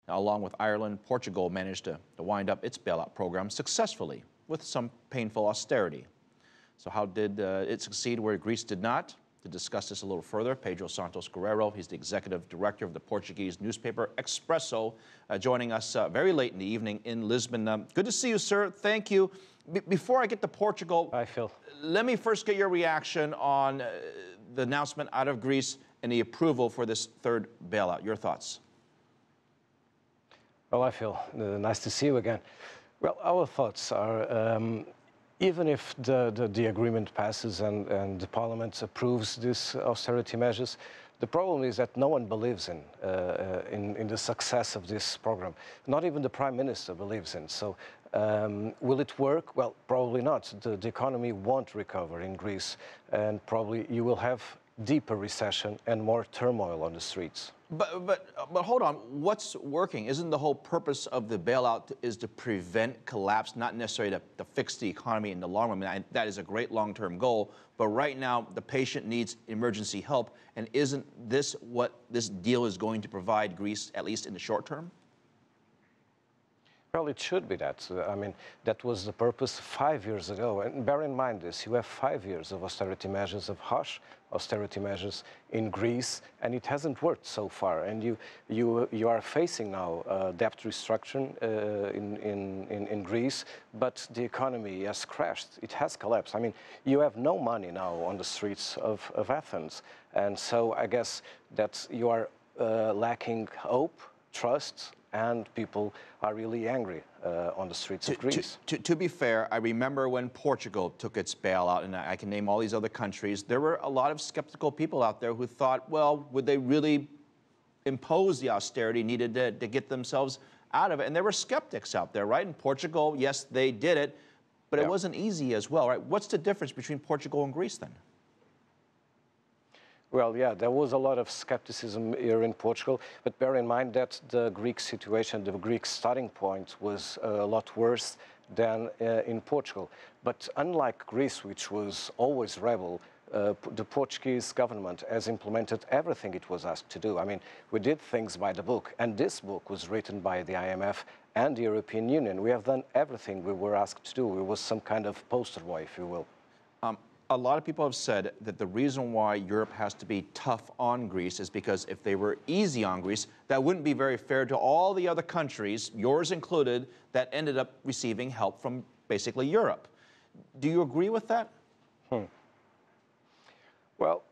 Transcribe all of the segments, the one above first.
Now, along with Ireland, Portugal managed to wind up its bailout program successfully with some painful austerity. So how did it succeed where Greece did not? To discuss this a little further, Pedro Santos Guerreiro, he's the executive director of the Portuguese newspaper Expresso, joining us very late in the evening in Lisbon. Good to see you, sir. Thank you. Before I get to Portugal, Hi, Phil. Let me first get your reaction on the announcement out of Greece and the approval for this third bailout. Your thoughts? Well, I feel nice to see you again. Well, our thoughts are, even if the agreement passes and the Parliament approves these austerity measures, the problem is that no one believes in the success of this program. Not even the Prime Minister believes in. So will it work? Well, probably not. The economy won't recover in Greece, and probably you will have deeper recession and more turmoil on the streets. But hold on, what's working? Isn't the whole purpose of the bailout is to prevent collapse, not necessarily to fix the economy in the long run? I mean, that is a great long-term goal, but right now the patient needs emergency help, and isn't this what this deal is going to provide Greece, at least in the short term? Well, it should be that. I mean, that was the purpose 5 years ago. And bear in mind this, you have 5 years of austerity measures, of harsh austerity measures in Greece, and it hasn't worked so far. And you are facing now debt restructuring in Greece, but the economy has crashed. It has collapsed. I mean, you have no money now on the streets of Athens. And so I guess that you are lacking hope, trust, and people are really angry on the streets of Greece. To be fair, I remember when Portugal took its bailout, and I can name all these other countries, there were a lot of skeptical people out there who thought, well, would they really impose the austerity needed to get themselves out of it? And there were skeptics out there, right? In Portugal, yes, they did it, but it wasn't easy as well, right? What's the difference between Portugal and Greece then? Well, yeah, there was a lot of skepticism here in Portugal, but bear in mind that the Greek situation, the Greek starting point was a lot worse than in Portugal. But unlike Greece, which was always rebel, the Portuguese government has implemented everything it was asked to do. I mean, we did things by the book, and this book was written by the IMF and the European Union. We have done everything we were asked to do. It was some kind of poster boy, if you will. A lot of people have said that the reason why Europe has to be tough on Greece is because if they were easy on Greece, that wouldn't be very fair to all the other countries, yours included, that ended up receiving help from basically Europe. Do you agree with that? Well,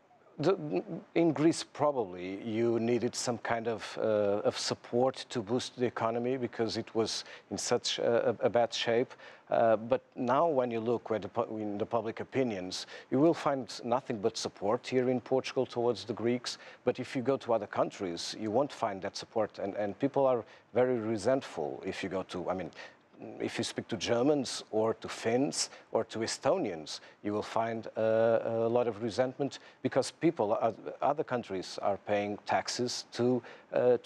in Greece, probably you needed some kind of support to boost the economy because it was in such a bad shape. But now when you look at in the public opinions, you will find nothing but support here in Portugal towards the Greeks. But if you go to other countries, you won't find that support. And people are very resentful if you go to, I mean, if you speak to Germans or to Finns or to Estonians, you will find a lot of resentment because people, other countries are paying taxes to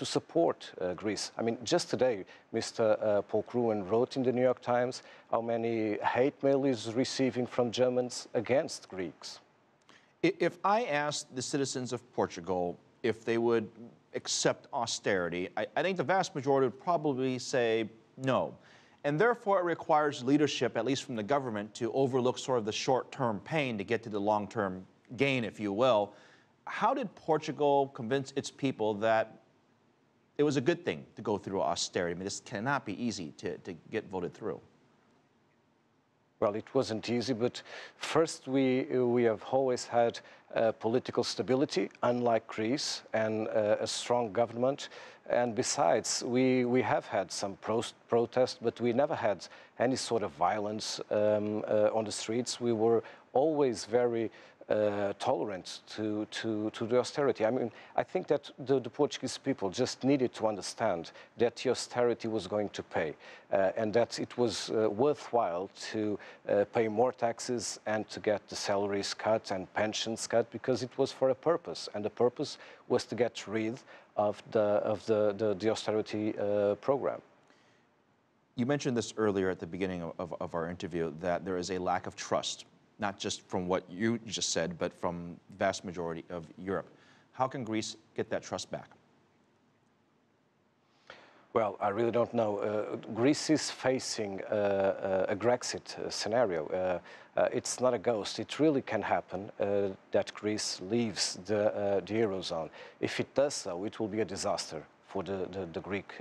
support Greece. I mean, just today, Mr. Paul Krugman wrote in the New York Times how many hate mail he's receiving from Germans against Greeks. If I asked the citizens of Portugal if they would accept austerity, I think the vast majority would probably say no. And therefore, it requires leadership, at least from the government, to overlook sort of the short-term pain to get to the long-term gain, if you will. How did Portugal convince its people that it was a good thing to go through austerity? I mean, this cannot be easy to get voted through. Well, it wasn't easy, but first we have always had political stability, unlike Greece, and a strong government. And besides, we have had some protests, but we never had any sort of violence on the streets. We were always very tolerant to the austerity. I mean, I think that the Portuguese people just needed to understand that the austerity was going to pay and that it was worthwhile to pay more taxes and to get the salaries cut and pensions cut because it was for a purpose, and the purpose was to get rid of the austerity program. You mentioned this earlier at the beginning of our interview, that there is a lack of trust, not just from what you just said, but from the vast majority of Europe. How can Greece get that trust back? Well, I really don't know. Greece is facing a Grexit scenario. It's not a ghost. It really can happen that Greece leaves the Eurozone. If it does so, it will be a disaster for the Greek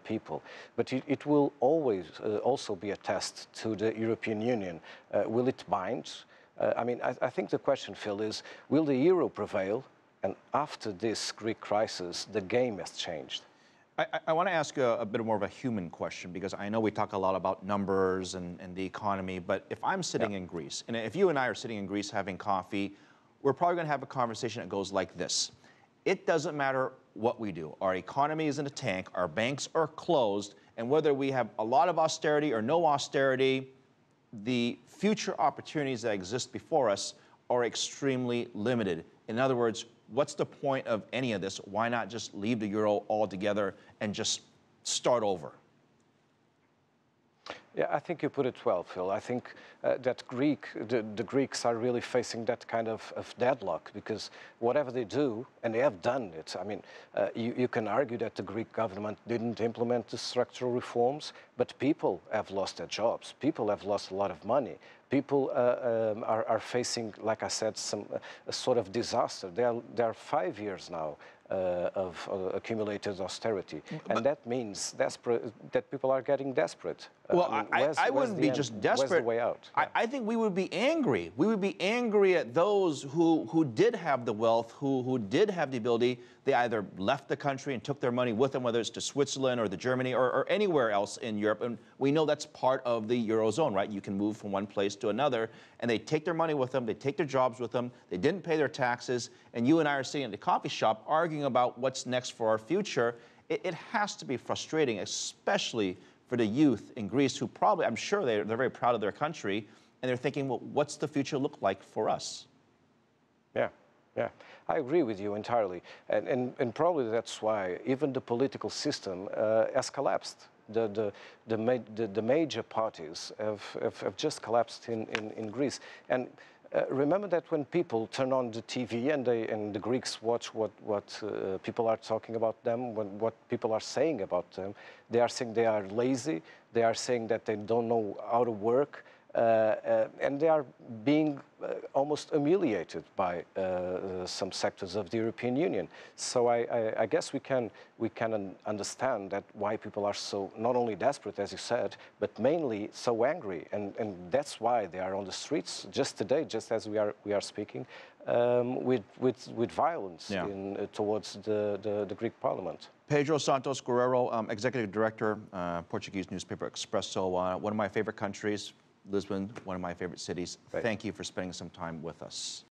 people. But it will always also be a test to the European Union. Will it bind? I mean, I think the question, Phil, is will the euro prevail? And after this Greek crisis, the game has changed. I want to ask a bit more of a human question, because I know we talk a lot about numbers and the economy, but if I'm sitting in Greece, and if you and I are sitting in Greece having coffee, we're probably going to have a conversation that goes like this. It doesn't matter what we do. Our economy is in a tank, our banks are closed, and whether we have a lot of austerity or no austerity, the future opportunities that exist before us are extremely limited. In other words, what's the point of any of this? Why not just leave the euro altogether and just start over? Yeah, I think you put it well, Phil. I think that the Greeks are really facing that kind of deadlock, because whatever they do, and they have done it, I mean, you can argue that the Greek government didn't implement the structural reforms, but people have lost their jobs. People have lost a lot of money. People are facing, like I said, a sort of disaster. There are 5 years now of accumulated austerity, and that means that people are getting desperate. Well, I wouldn't be just desperate. Where's the way out? Yeah. I think we would be angry. We would be angry at those who did have the wealth, who did have the ability. They either left the country and took their money with them, whether it's to Switzerland or the Germany or anywhere else in Europe. And we know that's part of the Eurozone, right? You can move from one place to another, and they take their money with them. They take their jobs with them. They didn't pay their taxes. And you and I are sitting at the coffee shop arguing about what's next for our future. It has to be frustrating, especially for the youth in Greece, who probably, I'm sure they're very proud of their country, and they're thinking, well, what's the future look like for us? Yeah, I agree with you entirely. And probably that's why even the political system has collapsed. The major parties have just collapsed in Greece. And remember that when people turn on the TV and the Greeks watch what people are talking about them, what people are saying about them, they are saying they are lazy, they are saying that they don't know how to work, and they are being almost humiliated by some sectors of the European Union. So I guess we can understand that why people are so not only desperate, as you said, but mainly so angry, and that's why they are on the streets just today, just as we are speaking, with violence towards the Greek Parliament. Pedro Santos Guerreiro, Executive Director, Portuguese newspaper Expresso, one of my favorite countries. Lisbon, one of my favorite cities. Thank you for spending some time with us.